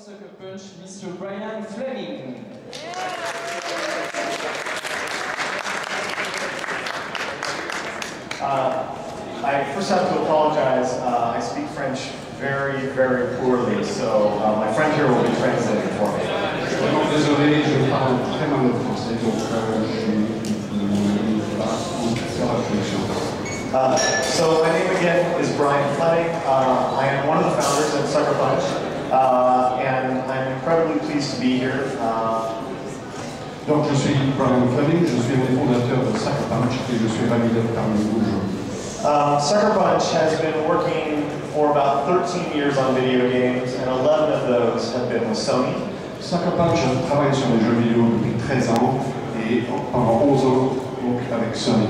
Sucker Punch, Mr. Brian Fleming. I first have to apologize. I speak French very, very poorly, so my friend here will be translating for me. Désolé, je parle très mal le français, donc je vais faire la traduction. So my name again is Brian Fleming. I am one of the founders of Sucker Punch, and I'm incredibly pleased to be here. Donc je suis Brian Fleming, je suis un des fondateurs de Sucker Punch et je suis ravi d'être parmi vous aujourd'hui. Sucker Punch has been working for about 13 years on video games, and 11 of those have been with Sony. Sucker Punch travaille sur les jeux vidéo depuis 13 ans et pendant 11 ans donc avec Sony.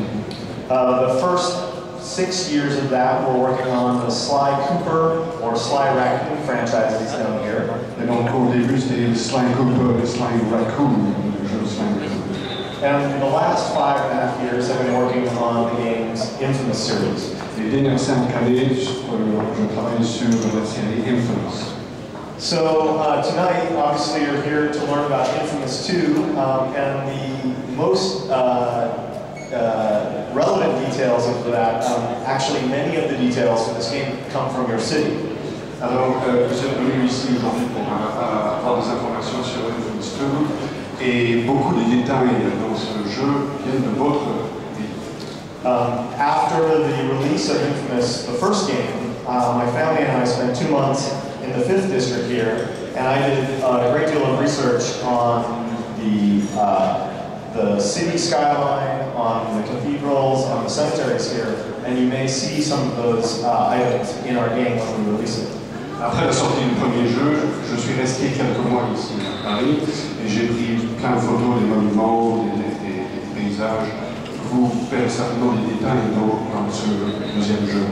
The first 6 years of that we're working on the Sly Cooper or Sly Raccoon franchise as known here. Et donc au début c'était Sly Cooper et Sly Raccoon, le jeu Sly Raccoon. And the last 5.5 years I've been working on the game's Infamous series. Les dernières 5 années, je travaille sur la série Infamous. So tonight, obviously, you're here to learn about inFAMOUS2, and the most relevant details of that, actually many of the details for this game come from your city. Alors, vous êtes venu ici aujourd'hui pour avoir des informations sur inFAMOUS2 et beaucoup de détails dans ce jeu viennent de votre ville. After the release of Infamous, the first game, my family and I spent 2 months in the 5th district here, and I did a great deal of research on the city skyline, on the cathedrals, on the cemeteries here, and you may see some of those items in our game when we release it. Après la sortie du premier jeu, je suis resté quelques mois ici à Paris et j'ai pris plein de photos des monuments, des paysages. Vous verrez certainement des détails dans ce deuxième jeu.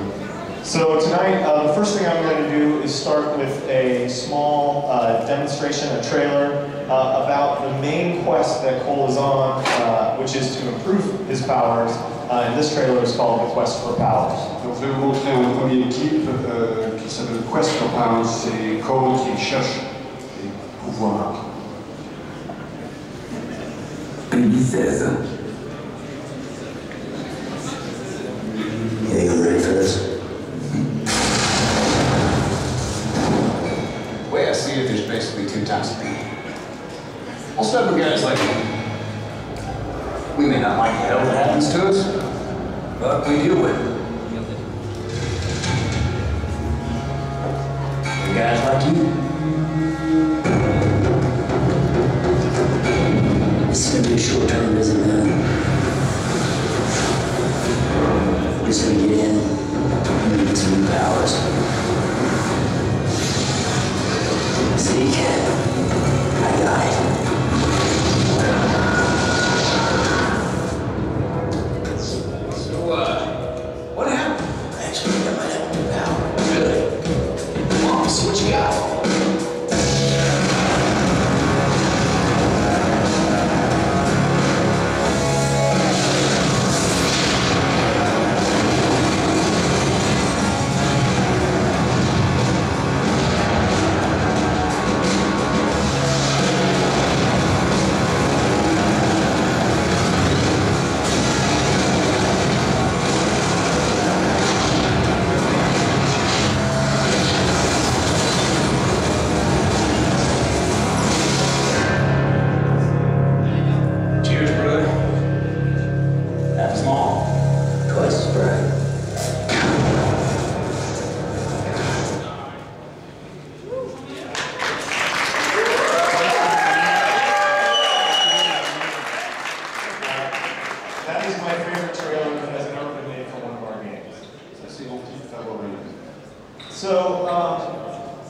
So tonight, the first thing I'm going to do is start with a small demonstration, a trailer, about the main quest that Cole is on, which is to improve his powers, and this trailer is called The Quest for Powers. Donc je vais vous montrer un premier clip qui s'appelle Quest for Powers, c'est Cole qui cherche des pouvoirs. 2016. Yeah, you ready for this? The way I see it, there's basically 2 types of people. Well, stubborn guys like me. We may not like the hell that happens to us, but we deal with it. And guys like you. This is gonna be a short-term visit, man. We're just gonna get in and get some new powers. See, I got it. What happened? I actually think I might have a new power. Really? Come on, see what you got.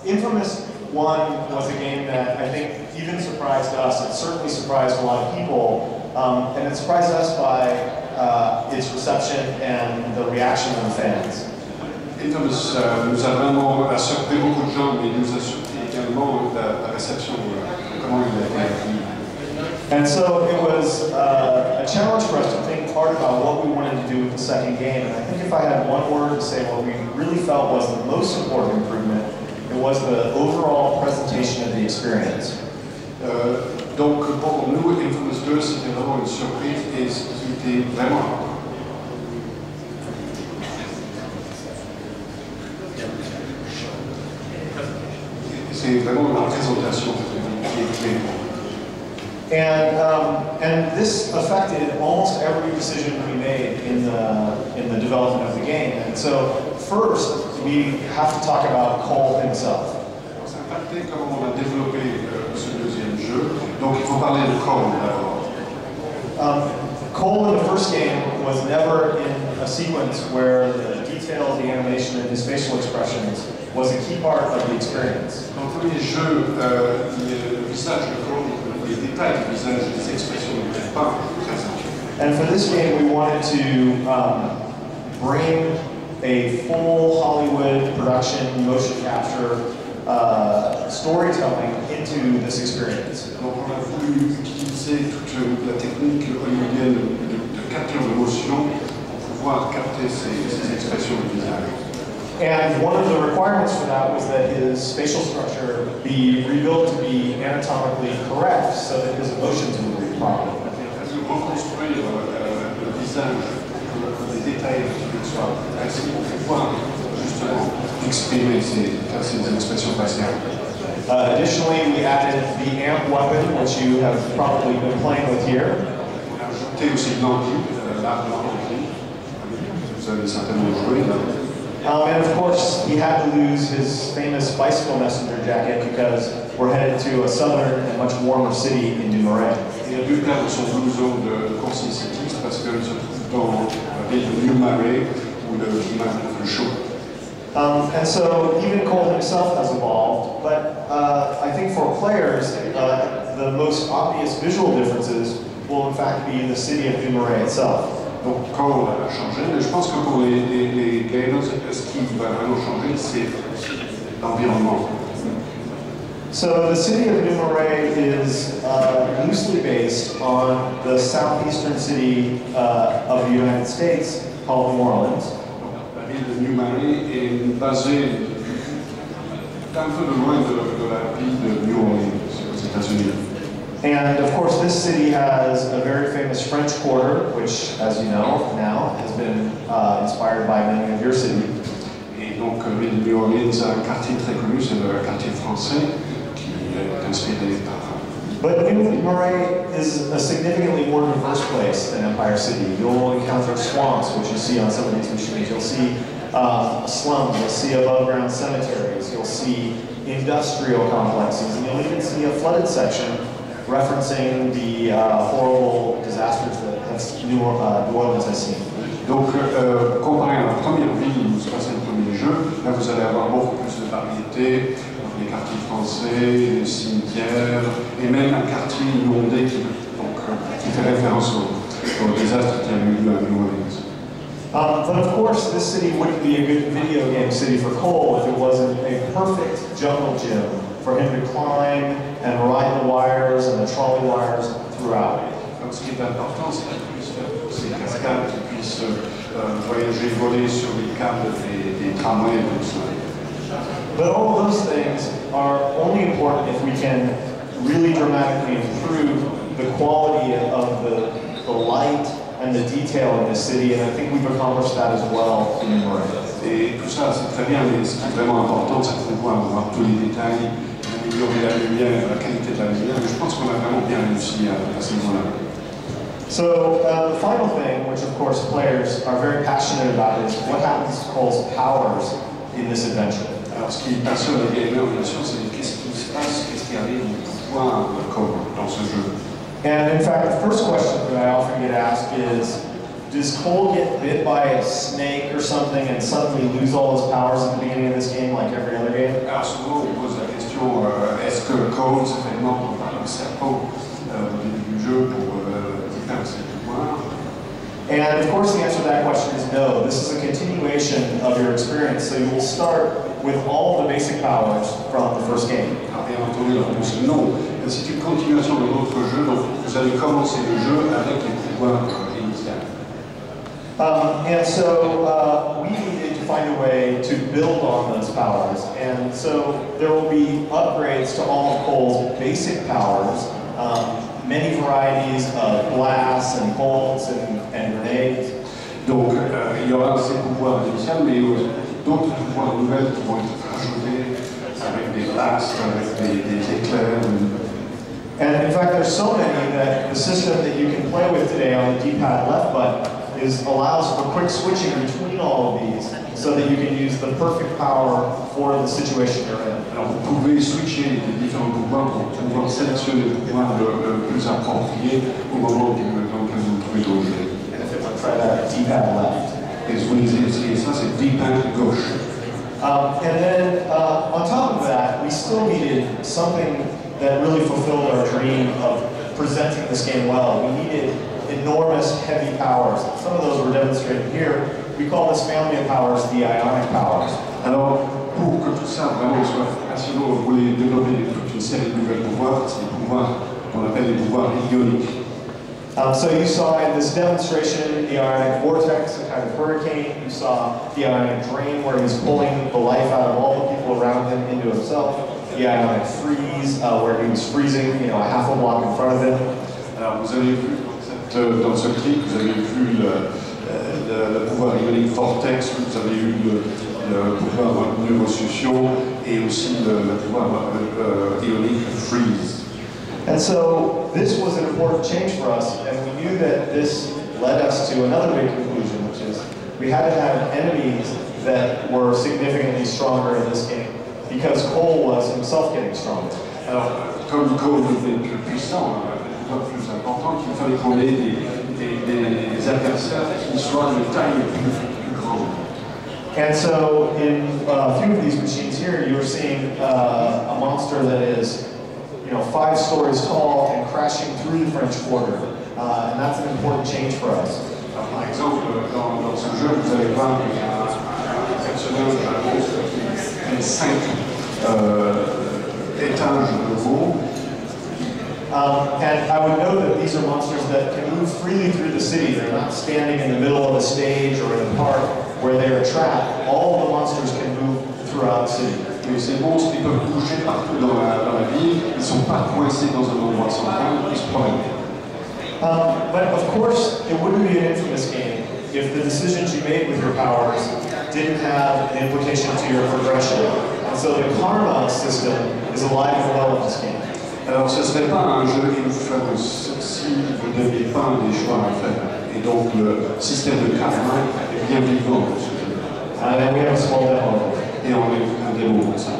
Infamous 1 was a game that I think even surprised us. It certainly surprised a lot of people, and it surprised us by its reception and the reaction of the fans. Infamous nous a vraiment surpris beaucoup de gens, mais il nous a surpris également la réception, comment il a été accueilli. And so it was a challenge for us to think hard about what we wanted to do with the second game. And I think if I had one word to say what we really felt was the most important improvement, it was the overall presentation of the experience. experience. Donc pour nous, inFAMOUS 2, c'était vraiment une surprise et c'était vraiment... C'est vraiment la présentation qui est clé. And this affected almost every decision we made in the development of the game. And so first, we have to talk about Cole himself. Ça a impacté comment on a développé ce deuxième jeu. Donc il faut parler de Cole d'abord. Cole in the first game was never in a sequence where the detail, the animation, and his facial expressions was a key part of the experience. Dans le premier jeu, le visage de Cole, les détails du visage, les expressions n'étaient pas présents. And for this game, we wanted to bring a full Hollywood production, motion capture, storytelling into this experience. Donc on a voulu utiliser toute la technique hollywoodienne de capture d'émotion pour pouvoir capter ces expressions du visage. And one of the requirements for that was that his facial structure be rebuilt to be anatomically correct so that his emotions would read properly. Reconstruire le visage, les détails qui soient précis pour pouvoir justement exprimer ces expressions faciales. Additionally, we added the amp weapon, which you have probably been playing with here. On a ajouté aussi l'anti, l'arme anti. Vous avez certainement joué là. And of course, he had to lose his famous bicycle messenger jacket because we're headed to a southern and much warmer city in Dumoulin. Il a dû perdre son blouson de course cycliste parce qu'il se trouve dans la ville de Newmarket où le climat est un peu chaud. And so even Cole himself has evolved, but I think for players, the most obvious visual differences will in fact be in the city of Dumoulin itself. Donc Cole a changé, mais je pense que pour les gamers, ce qui va vraiment changer, c'est l'environnement. So the city of Dumoulin is loosely based on the southeastern city of the United States called New Orleans. La ville de Newmarket est basée un peu de loin de la ville de New Orleans aux États-Unis. And of course, this city has a very famous French Quarter, which, as you know now, has been inspired by many of your cities. Et donc, la ville de New Orleans a un quartier très connu, c'est le quartier français, qui est inspiré par... But Dumoulin is a significantly more diverse place than Empire City. You'll encounter swamps, which you see on some of these machines. You'll see slums, you'll see above-ground cemeteries, you'll see industrial complexes, and you'll even see a flooded section referencing the horrible disasters that New Orleans has seen. Donc, comparé à la première ville où se passait le premier jeu, là vous allez avoir beaucoup plus de variété, donc les quartiers français, les cimetières, et même un quartier inondé qui fait référence au désastre qui a eu lieu à New Orleans. But of course, this city wouldn't be a good video game city for Cole if it wasn't a perfect jungle gym for him to climb and ride the wires and the trolley wires throughout. Donc ce qui est important, c'est qu'il puisse faire ces cascades, qu'il puisse voyager, voler sur les câbles des tramways et tout ça. But all of those things are only important if we can really dramatically improve the quality of the light and the detail in this city, and I think we've accomplished that as well in Dumoulin. Et tout ça, c'est très bien, mais ce qui est vraiment important, c'est de pouvoir avoir tous les détails, améliorer la lumière, la qualité de la lumière, mais je pense qu'on a vraiment bien réussi à ce niveau-là. So the final thing, which of course players are very passionate about, is what happens to Cole's powers in this adventure. Alors ce qui passionne les gamers, bien sûr, c'est qu'est-ce qui se passe, qu'est-ce qui arrive au pouvoir de Cole dans ce jeu. And in fact, the first question that I often get asked is, does Cole get bit by a snake or something and suddenly lose all his powers at the beginning of this game like every other game? Alors souvent on pose la question, est-ce que Cole se fait mordre par un serpent au début du jeu pour perdre ses pouvoirs? And of course the answer to that question is no. This is a continuation of your experience, so you will start with all the basic powers from the first game. Alors bien entendu, la réponse est non. C'est une continuation de votre jeu, donc vous allez commencer le jeu avec les pouvoirs initiaux. And so we needed to find a way to build on those powers. And so there will be upgrades to all of Cole's basic powers, many varieties of blasts and bolts and grenades. Donc il y aura ces pouvoirs initiaux, mais d'autres pouvoirs nouvelles qui vont être rajoutés avec des blasts, avec des éclairs. And in fact, there's so many that the system that you can play with today on the D-pad left button allows for quick switching between all of these so that you can use the perfect power for the situation you're in. Alors vous pouvez switcher les différents pouvoirs pour pouvoir sélectionner le pouvoir le plus approprié au moment dans lequel vous trouvez d'aujourd'hui. And if it would try that D-pad left. Et vous essayez ça, c'est D-pad gauche. And then on top of that, we still needed something that really fulfilled our dream of presenting this game well. We needed enormous heavy powers. Some of those were demonstrated here. We call this family of powers the ionic powers. Alors, pour que tout ça vraiment soit passionnant, vous voulez développer toute une série de nouvelles pouvoirs, c'est des pouvoirs qu'on appelle les pouvoirs ioniques. So you saw in this demonstration the ionic vortex, a kind of hurricane. You saw the ionic drain where he's pulling the life out of all the people around him into himself. The ionic freeze where he was freezing, a half a block in front of him. Alors vous avez vu dans ce clip, vous avez vu le pouvoir ionique vortex, vous avez eu le pouvoir neurosociaux et aussi le pouvoir ionique freeze. And so this was an important change for us, and we knew that this led us to another big conclusion, which is we had to have enemies that were significantly stronger in this game, because Cole was himself getting stronger. Alors, comme Cole devenait plus puissant, plus important, il fallait qu'on ait des adversaires qui soient de taille plus grande. And so in a few of these machines here, you're seeing a monster that is 5 stories tall and crashing through the French Quarter. And that's an important change for us. Alors, par exemple, dans ce jeu, vous allez voir qu'il y a un personnage, un monstre qui fait 5 étages de haut. And I would know that these are monsters that can move freely through the city. They're not standing in the middle of a stage or in a park where they are trapped. All of the monsters can move throughout the city. Et ces monstres, ils peuvent bouger partout dans la ville, ils ne sont pas coincés dans un endroit central, ils se promènent. But of course, it wouldn't be an infamous game if the decisions you made with your powers didn't have an implication to your progression. And so the karma system is alive and well in this game. Alors ce ne serait pas un jeu infamous si vous n'aviez pas des choix à faire. Et donc le système de karma est bien vivant dans ce jeu. And then we have a small demo. Et on est un démo pour ça.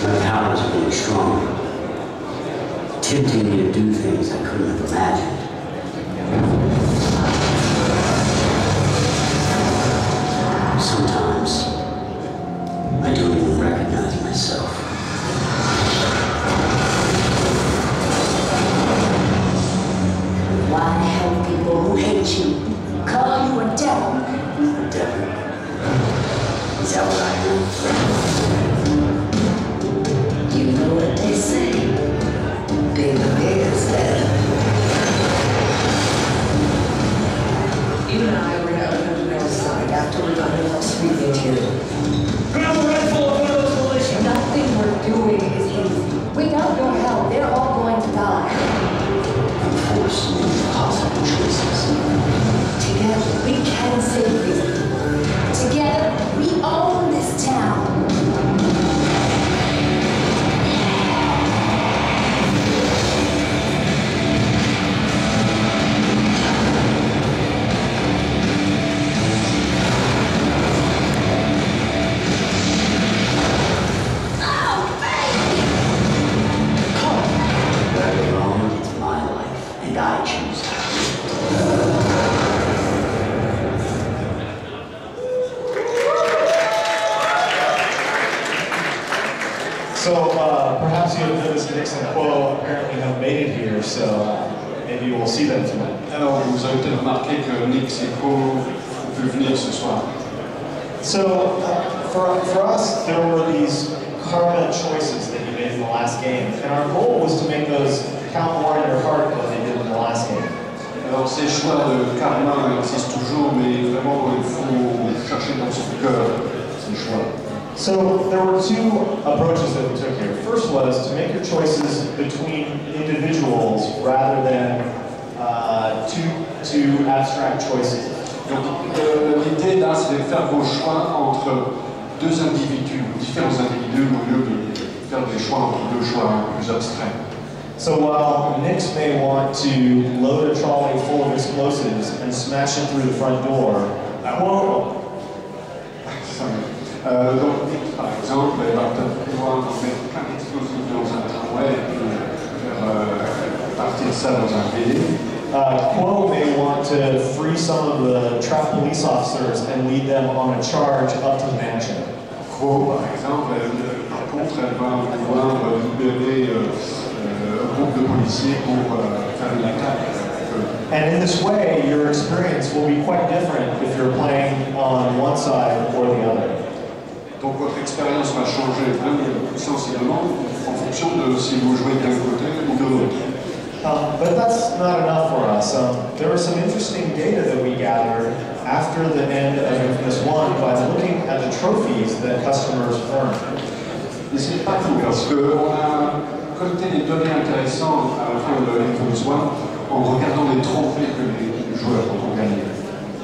My powers are getting stronger, tempting me to do things I couldn't have imagined. Sometimes I don't even recognize myself. Why help people who hate you? Call you a devil. A devil? Is that what I am? You know what they say? Bigger is better. You and I were out on the north side after we got enough speaking here. Grab a rifle of one of those militias. Nothing we're doing is easy. Without your help, they're all going to die. I'm forced to make possible choices. Together, we can save these people. Together, we own this town. Perhaps you have noticed Nix and Quo apparently have made it here, so maybe we'll see them tonight. Alors, vous avez peut-être remarqué que Nix et Co ont pu venir ce soir. So for us, there were these karma choices that you made in the last game, and our goal was to make those count more in your heart than they did in the last game. Alors ces choix de karma existent toujours, mais vraiment il faut chercher dans son cœur ces choix. So there were two approaches that we took here. First was to make your choices between individuals rather than two abstract choices. Donc l'idée là, c'est de faire vos choix entre deux individus, différents individus, au lieu de faire des choix entre deux choix plus abstraits. So while Nix may want to load a trolley full of explosives and smash it through the front door, Donc, par exemple, il va peut-être pouvoir mettre plein d'explosifs dans un tramway et puis faire partir ça dans un véhicule. Quo may want to free some of the trapped police officers and lead them on a charge up to the mansion. Quo, par exemple, par contre, elle va pouvoir libérer un groupe de policiers pour faire une attaque. And in this way, your experience will be quite different if you're playing on one side or the other. Donc votre expérience va changer sensiblement en fonction de si vous jouez d'un côté ou de l'autre. But that's not enough for us. There was some interesting data that we gathered after the end of inFAMOUS 1 by looking at the trophies that customers earned. Et c'est pas tout, parce qu'on a collecté des données intéressantes à la fin de inFAMOUS 1 en regardant les trophées que les joueurs ont gagnés.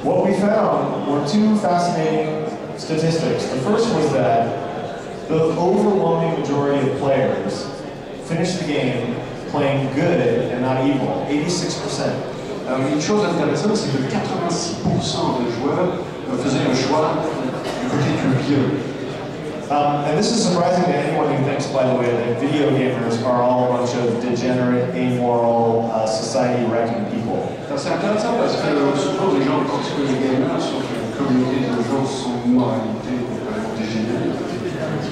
What we found were two fascinating statistics. The first was that the overwhelming majority of players finished the game playing good and not evil, 86%. Alors, une chose intéressante, c'est que 86% des joueurs faisaient le choix du côté du bien. And this is surprising to anyone who thinks, by the way, that video gamers are all a bunch of degenerate, amoral, society-wrecking people. C'est intéressant parce que souvent les gens pensent que les gamers sont une communauté de gens sans moralité complètement dégénérée.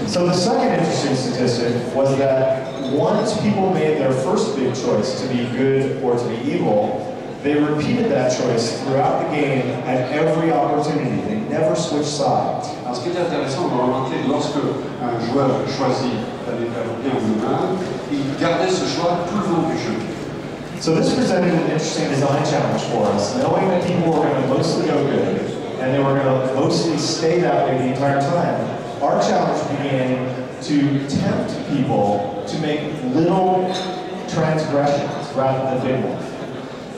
So the second interesting statistic was that once people made their first big choice to be good or to be evil, they repeated that choice throughout the game at every opportunity. They never switched sides. Alors ce qui est intéressant, on va remarquer lorsque un joueur choisit d'aller vers le bien ou le mal, il gardait ce choix tout le long du jeu. So this presented an interesting design challenge for us, knowing that people were going to mostly go good, and they were going to mostly stay that way the entire time. Our challenge began to tempt people to make little transgressions rather than big ones.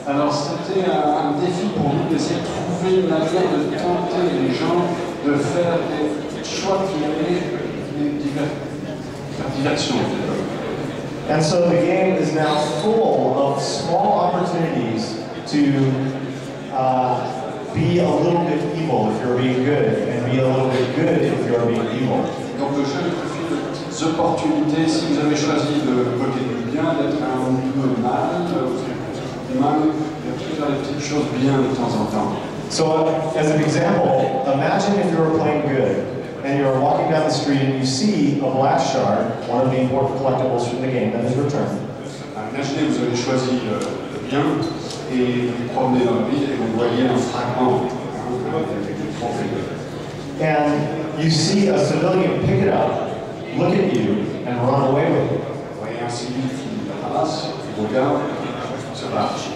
Alors c'était un défi pour nous d'essayer de trouver une manière de tenter les gens de faire des choix qui allaient faire diversion. And so the game is now full of small opportunities to be a little bit evil if you're being good, and be a little bit good if you're being evil. Donc le jeu est fait de petites opportunités. Si vous avez choisi le côté du bien, d'être un peu mal, et faire des petites choses bien de temps en temps. So as an example, imagine if you were playing good, and you're walking down the street and you see a blast shard, one of the important collectibles from the game that is returned. Imaginez que vous avez choisi le bien et vous promenez dans la ville et vous voyez un fragment avec des trophées. And you see a civilian pick it up, look at you, and run away with it. Vous voyez un civil qui ramasse, qui regarde, se marche.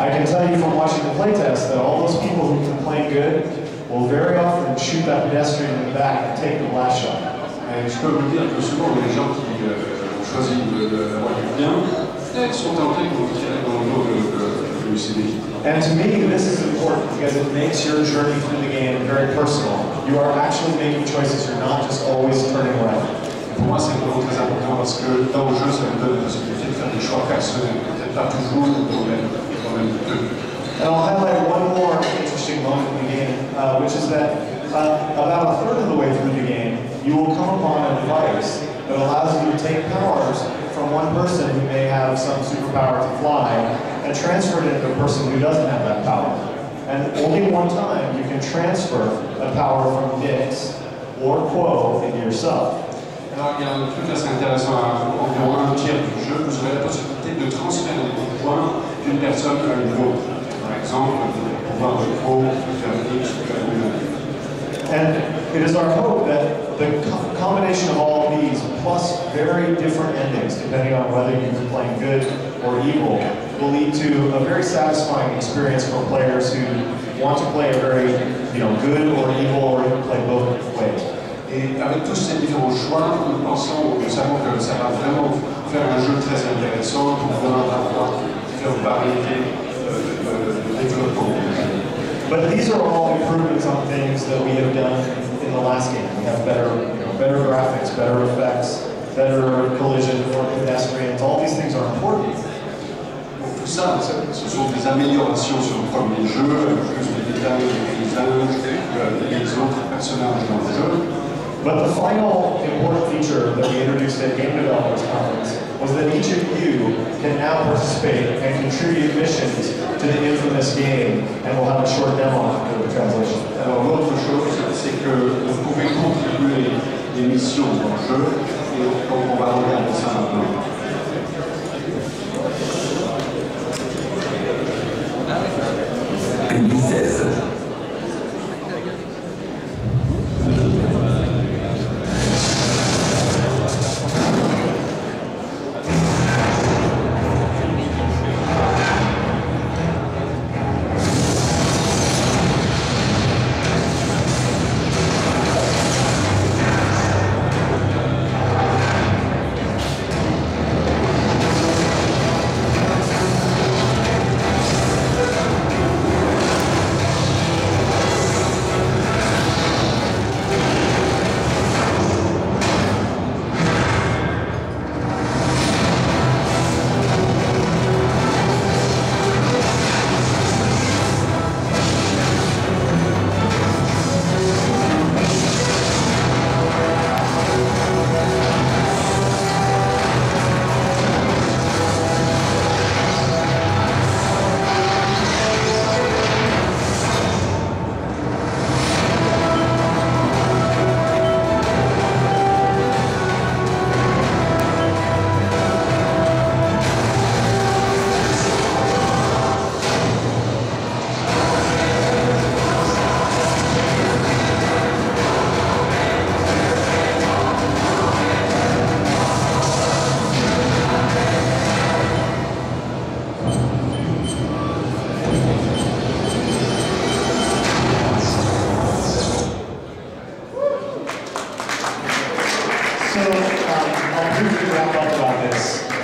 I can tell you from watching the playtest that all those people who can play good will very often shoot that pedestrian in the back and take the blast shot. Et je peux vous dire que souvent les gens qui ont choisi la voie du bien sont tentés de vous tirer dans le dos de civil. And to me, this is important because it makes your journey through the game very personal. You are actually making choices, you're not just always turning right. Pour moi, c'est vraiment très important parce que dans le jeu, ça me donne la possibilité de faire des choix personnels, peut-être pas toujours dans le même but. And I'll highlight one more interesting moment in the game, which is that about a third of the way through the game, you will come upon a device that allows you to take powers from one person who may have some superpower to fly and transfer it into a person who doesn't have that power. And only one time you can transfer a power from Nix or Quo into yourself. Alors, il y a un truc assez intéressant, environ un tiers du jeu, vous aurez la possibilité de transférer des pouvoirs d'une personne à une autre. Par exemple, le pouvoir de Quo, de faire Nix, de faire une. And it is our hope that the combination of all of these, plus very different endings, depending on whether you're playing good or evil, will lead to a very satisfying experience for players who want to play a very, good or evil, or even play both ways. Et avec tous ces différents choix, nous savons que ça va vraiment faire un jeu très intéressant pour vraiment avoir différentes variétés de développement. But these are all improvements on things that we have done in the last game. We have better graphics, better effects, better collision, more pedestrians. All these things are important. Donc tout ça, ce sont des améliorations sur le premier jeu, plus de détails, des paysages, les autres personnages dans le jeu. But the final important feature that we introduced at Game Developers Conference was that each of you can now participate and contribute missions to the infamous game, and we'll have a short demo after the translation. Alors l'autre chose, c'est que vous pouvez contribuer des missions dans le jeu, et donc on va regarder ça maintenant.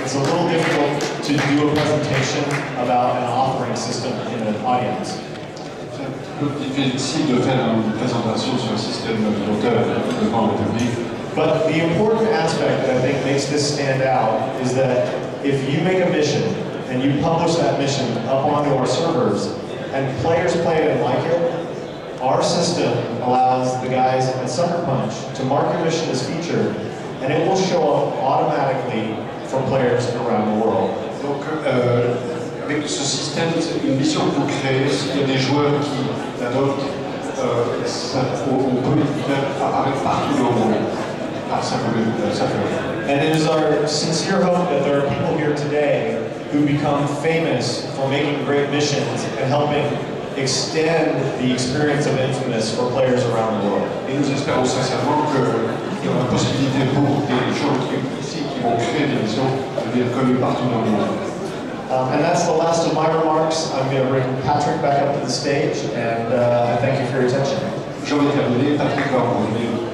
It's a little difficult to do a presentation about an authoring system in an audience. C'est un peu difficile de faire une présentation sur un système d'auteur devant le public. But the important aspect that I think makes this stand out is that if you make a mission and you publish that mission up onto our servers and players play it and like it, our system allows the guys at Sucker Punch to mark your mission as featured, and it will show up automatically for players around the world. Donc, avec ce système, c'est une mission que vous créez, s'il y a des joueurs qui l'adoptent, on peut les faire apparaître partout dans le monde. And it is our sincere hope that there are people here today who become famous for making great missions and helping extend the experience of Infamous for players around the world. Et nous espérons sincèrement qu'il y aura la possibilité pour des gens ici qui vont créer des missions de devenir connus partout dans le monde. And that's the last of my remarks. I'm going to bring Patrick back up to the stage, and I thank you for your attention. J'en ai terminé, Patrick va revenir.